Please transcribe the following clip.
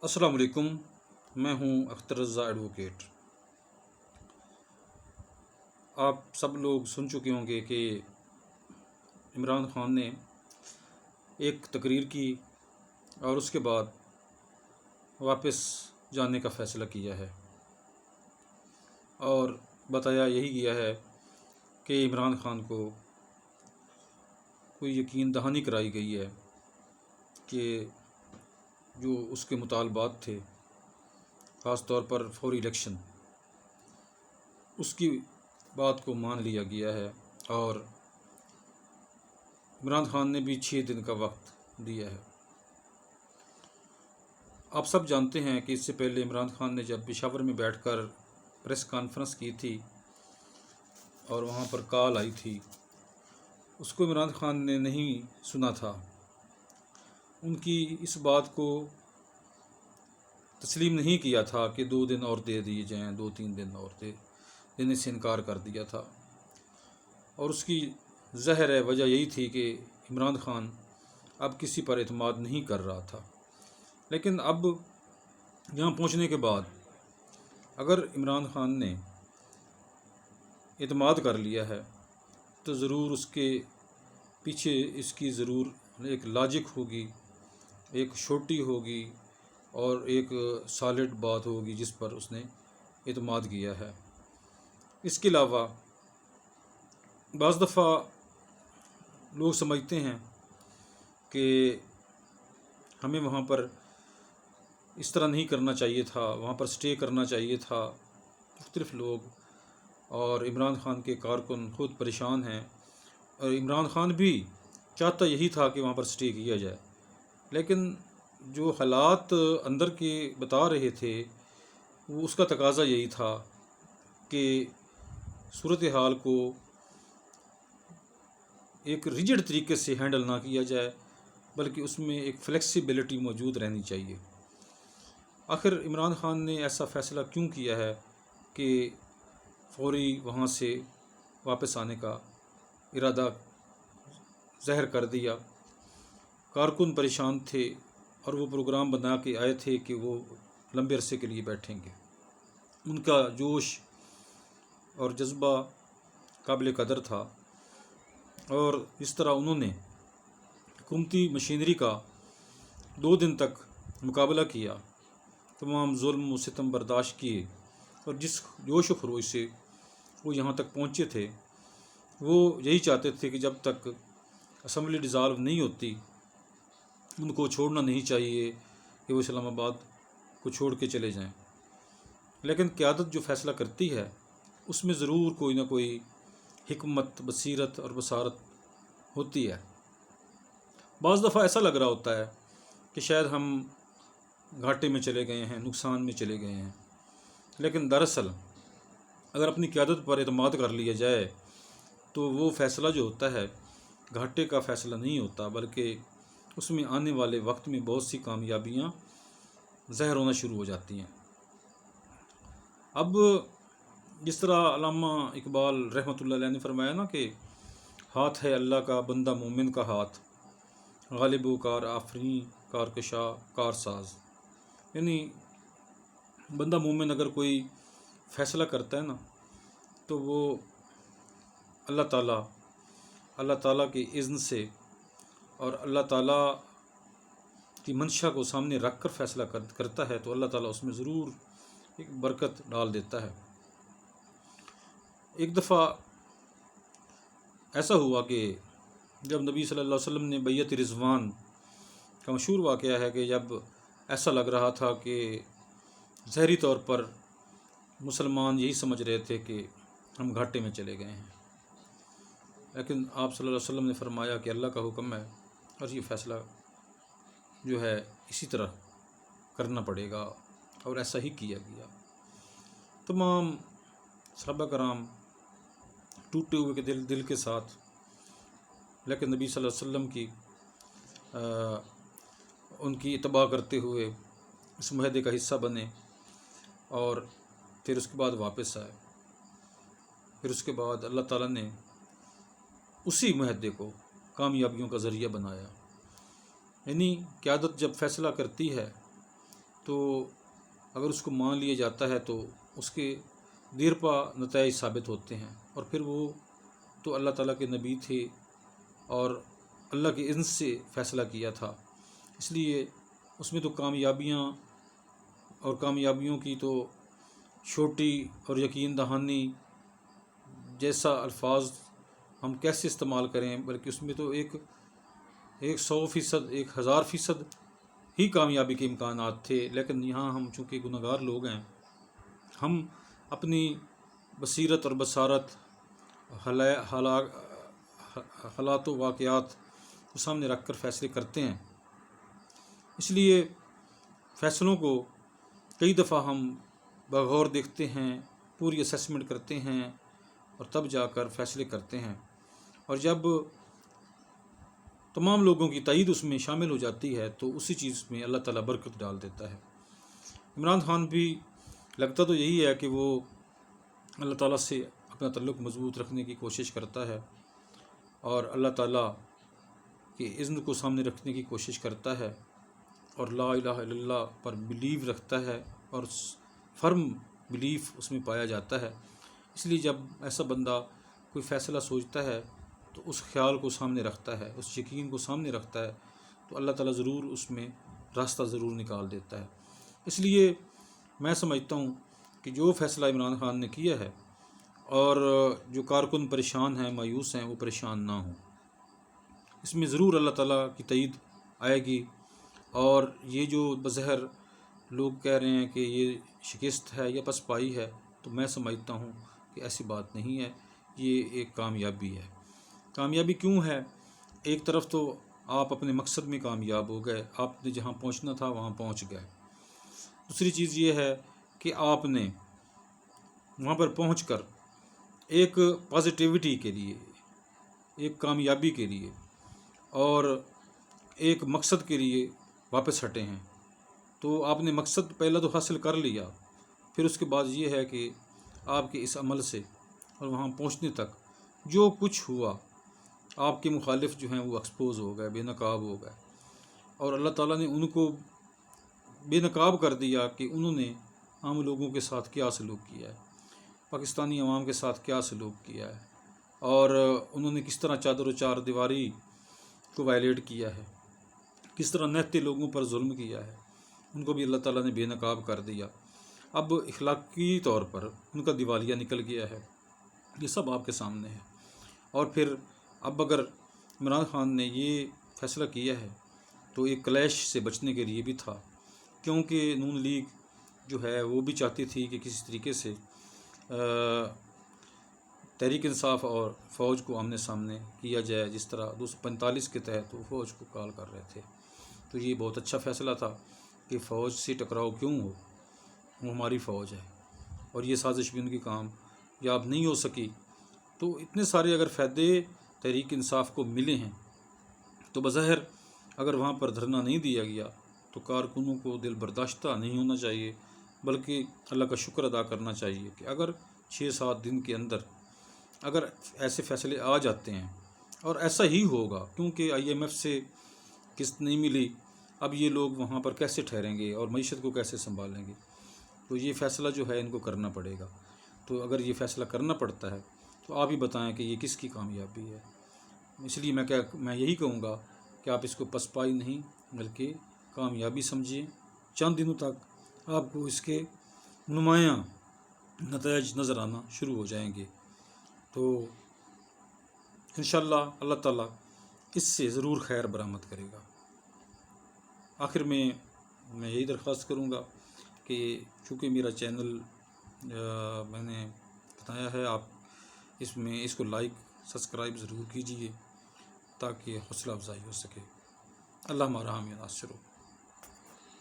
السلام علیکم، میں ہوں اختر رضا ایڈوکیٹ۔ آپ سب لوگ سن چکے ہوں گے کہ عمران خان نے ایک تقریر کی اور اس کے بعد واپس جانے کا فیصلہ کیا ہے اور بتایا یہی گیا ہے کہ عمران خان کو کوئی یقین دہانی کرائی گئی ہے کہ جو اس کے مطالبات تھے، خاص طور پر فوری الیکشن، اس کی بات کو مان لیا گیا ہے اور عمران خان نے بھی 6 دن کا وقت دیا ہے۔ آپ سب جانتے ہیں کہ اس سے پہلے عمران خان نے جب پشاور میں بیٹھ کر پریس کانفرنس کی تھی اور وہاں پر کال آئی تھی، اس کو عمران خان نے نہیں سنا تھا۔ ان کی اس بات کو تسلیم نہیں کیا تھا کہ 2 دن اور دے دیے جائیں، 2-3 دن اور دینے سے انکار کر دیا تھا، اور اس کی ظاہر ہے وجہ یہی تھی کہ عمران خان اب کسی پر اعتماد نہیں کر رہا تھا۔ لیکن اب یہاں پہنچنے کے بعد اگر عمران خان نے اعتماد کر لیا ہے تو ضرور اس کے پیچھے اس کی ضرور ایک لاجک ہوگی، ایک چھوٹی ہوگی اور ایک سالڈ بات ہوگی جس پر اس نے اعتماد کیا ہے۔ اس کے علاوہ بعض دفعہ لوگ سمجھتے ہیں کہ ہمیں وہاں پر اس طرح نہیں کرنا چاہیے تھا، وہاں پر سٹے کرنا چاہیے تھا۔ مختلف لوگ اور عمران خان کے کارکن خود پریشان ہیں، اور عمران خان بھی چاہتا یہی تھا کہ وہاں پر سٹے کیا جائے، لیکن جو حالات اندر کے بتا رہے تھے وہ اس کا تقاضا یہی تھا کہ صورتحال کو ایک ریجڈ طریقے سے ہینڈل نہ کیا جائے، بلکہ اس میں ایک فلیکسیبلٹی موجود رہنی چاہیے۔ آخر عمران خان نے ایسا فیصلہ کیوں کیا ہے کہ فوری وہاں سے واپس آنے کا ارادہ ظاہر کر دیا؟ کارکن پریشان تھے اور وہ پروگرام بنا کے آئے تھے کہ وہ لمبے عرصے کے لیے بیٹھیں گے۔ ان کا جوش اور جذبہ قابل قدر تھا، اور اس طرح انہوں نے حکومتی مشینری کا 2 دن تک مقابلہ کیا، تمام ظلم و ستم برداشت کیے، اور جس جوش و خروش سے وہ یہاں تک پہنچے تھے وہ یہی چاہتے تھے کہ جب تک اسمبلی ڈیزالو نہیں ہوتی ان کو چھوڑنا نہیں چاہیے کہ وہ اسلام آباد کو چھوڑ کے چلے جائیں۔ لیکن قیادت جو فیصلہ کرتی ہے اس میں ضرور کوئی نہ کوئی حکمت، بصیرت اور بصارت ہوتی ہے۔ بعض دفعہ ایسا لگ رہا ہوتا ہے کہ شاید ہم گھاٹے میں چلے گئے ہیں، نقصان میں چلے گئے ہیں، لیکن دراصل اگر اپنی قیادت پر اعتماد کر لیا جائے تو وہ فیصلہ جو ہوتا ہے گھاٹے کا فیصلہ نہیں ہوتا، بلکہ اس میں آنے والے وقت میں بہت سی کامیابیاں ظاہر ہونا شروع ہو جاتی ہیں۔ اب جس طرح علامہ اقبال رحمۃ اللہ علیہ نے فرمایا نا کہ ہاتھ ہے اللہ کا بندہ مومن کا ہاتھ، غالب و کار آفریں کارکشا کار ساز، یعنی بندہ مومن اگر کوئی فیصلہ کرتا ہے نا تو وہ اللہ تعالیٰ کے اذن سے اور اللہ تعالیٰ کی منشا کو سامنے رکھ کر فیصلہ کرتا ہے تو اللہ تعالیٰ اس میں ضرور ایک برکت ڈال دیتا ہے۔ ایک دفعہ ایسا ہوا کہ جب نبی صلی اللہ علیہ وسلم نے بیعت رضوان کا مشہور واقعہ ہے کہ جب ایسا لگ رہا تھا کہ ظاہری طور پر مسلمان یہی سمجھ رہے تھے کہ ہم گھاٹے میں چلے گئے ہیں، لیکن آپ صلی اللہ علیہ وسلم نے فرمایا کہ اللہ کا حکم ہے اور یہ فیصلہ جو ہے اسی طرح کرنا پڑے گا، اور ایسا ہی کیا گیا۔ تمام صحابہ کرام ٹوٹے ہوئے کے دل کے ساتھ، لیکن نبی صلی اللہ علیہ وسلم کی ان کی اتباع کرتے ہوئے اس معاہدے کا حصہ بنے، اور پھر اس کے بعد واپس آئے۔ پھر اس کے بعد اللہ تعالیٰ نے اسی معاہدے کو کامیابیوں کا ذریعہ بنایا۔ یعنی قیادت جب فیصلہ کرتی ہے تو اگر اس کو مان لیا جاتا ہے تو اس کے دیر پا نتائج ثابت ہوتے ہیں، اور پھر وہ تو اللہ تعالیٰ کے نبی تھے اور اللہ کے اذن سے فیصلہ کیا تھا، اس لیے اس میں تو کامیابیوں کی تو چھوٹی اور یقین دہانی جیسا الفاظ ہم کیسے استعمال کریں، بلکہ اس میں تو ایک 100%، 1000% ہی کامیابی کے امکانات تھے۔ لیکن یہاں ہم چونکہ گنہگار لوگ ہیں، ہم اپنی بصیرت اور بصارت حالات و واقعات کو سامنے رکھ کر فیصلے کرتے ہیں، اس لیے فیصلوں کو کئی دفعہ ہم بغور دیکھتے ہیں، پوری اسیسمنٹ کرتے ہیں اور تب جا کر فیصلے کرتے ہیں، اور جب تمام لوگوں کی تائید اس میں شامل ہو جاتی ہے تو اسی چیز میں اللہ تعالیٰ برکت ڈال دیتا ہے۔ عمران خان بھی لگتا تو یہی ہے کہ وہ اللہ تعالیٰ سے اپنا تعلق مضبوط رکھنے کی کوشش کرتا ہے اور اللہ تعالیٰ کے اذن کو سامنے رکھنے کی کوشش کرتا ہے اور لا الہ الا اللہ پر بلیو رکھتا ہے اور فرم بلیف اس میں پایا جاتا ہے۔ اس لیے جب ایسا بندہ کوئی فیصلہ سوچتا ہے تو اس خیال کو سامنے رکھتا ہے، اس یقین کو سامنے رکھتا ہے، تو اللہ تعالیٰ ضرور اس میں راستہ ضرور نکال دیتا ہے۔ اس لیے میں سمجھتا ہوں کہ جو فیصلہ عمران خان نے کیا ہے اور جو کارکن پریشان ہیں، مایوس ہیں، وہ پریشان نہ ہوں، اس میں ضرور اللہ تعالیٰ کی تائید آئے گی۔ اور یہ جو بظاہر لوگ کہہ رہے ہیں کہ یہ شکست ہے یا پسپائی ہے، تو میں سمجھتا ہوں کہ ایسی بات نہیں ہے، یہ ایک کامیابی ہے۔ کامیابی کیوں ہے؟ ایک طرف تو آپ اپنے مقصد میں کامیاب ہو گئے، آپ نے جہاں پہنچنا تھا وہاں پہنچ گئے۔ دوسری چیز یہ ہے کہ آپ نے وہاں پر پہنچ کر ایک پازیٹیوٹی کے لیے، ایک کامیابی کے لیے اور ایک مقصد کے لیے واپس ہٹے ہیں، تو آپ نے مقصد پہلا تو حاصل کر لیا، پھر اس کے بعد یہ ہے کہ آپ کے اس عمل سے اور وہاں پہنچنے تک جو کچھ ہوا، آپ کے مخالف جو ہیں وہ ایکسپوز ہو گئے، بے نقاب ہو گئے، اور اللہ تعالیٰ نے ان کو بے نقاب کر دیا کہ انہوں نے عام لوگوں کے ساتھ کیا سلوک کیا ہے، پاکستانی عوام کے ساتھ کیا سلوک کیا ہے، اور انہوں نے کس طرح چادر و چار دیواری کو وائلیٹ کیا ہے، کس طرح نہتے لوگوں پر ظلم کیا ہے، ان کو بھی اللہ تعالیٰ نے بے نقاب کر دیا۔ اب اخلاقی طور پر ان کا دیوالیہ نکل گیا ہے، یہ سب آپ کے سامنے ہے۔ اور پھر اب اگر عمران خان نے یہ فیصلہ کیا ہے تو ایک کلیش سے بچنے کے لیے بھی تھا، کیونکہ نون لیگ جو ہے وہ بھی چاہتی تھی کہ کسی طریقے سے تحریک انصاف اور فوج کو آمنے سامنے کیا جائے، جس طرح 245 کے تحت وہ فوج کو کال کر رہے تھے۔ تو یہ بہت اچھا فیصلہ تھا کہ فوج سے ٹکراؤ کیوں ہو، وہ ہماری فوج ہے، اور یہ سازش بھی ان کی کامیاب نہیں ہو سکی۔ تو اتنے سارے اگر فائدے تحریک انصاف کو ملے ہیں تو بظاہر اگر وہاں پر دھرنا نہیں دیا گیا تو کارکنوں کو دل برداشتہ نہیں ہونا چاہیے، بلکہ اللہ کا شکر ادا کرنا چاہیے کہ اگر 6-7 دن کے اندر اگر ایسے فیصلے آ جاتے ہیں، اور ایسا ہی ہوگا کیونکہ IMF سے قسط نہیں ملی، اب یہ لوگ وہاں پر کیسے ٹھہریں گے اور معیشت کو کیسے سنبھالیں گے، تو یہ فیصلہ جو ہے ان کو کرنا پڑے گا۔ تو اگر یہ فیصلہ کرنا پڑتا ہے تو آپ ہی بتائیں کہ یہ کس کی کامیابی ہے۔ اس لیے میں یہی کہوں گا کہ آپ اس کو پسپائی نہیں بلکہ کامیابی سمجھیں۔ چند دنوں تک آپ کو اس کے نمایاں نتائج نظر آنا شروع ہو جائیں گے، تو انشاءاللہ اللہ تعالیٰ اس سے ضرور خیر برآمد کرے گا۔ آخر میں یہی درخواست کروں گا کہ چونکہ میرا چینل میں نے بتایا ہے، آپ اس کو لائک سبسکرائب ضرور کیجیے تاکہ حوصلہ افزائی ہو سکے۔ اللہ ہمارا حامی ناصر ہو۔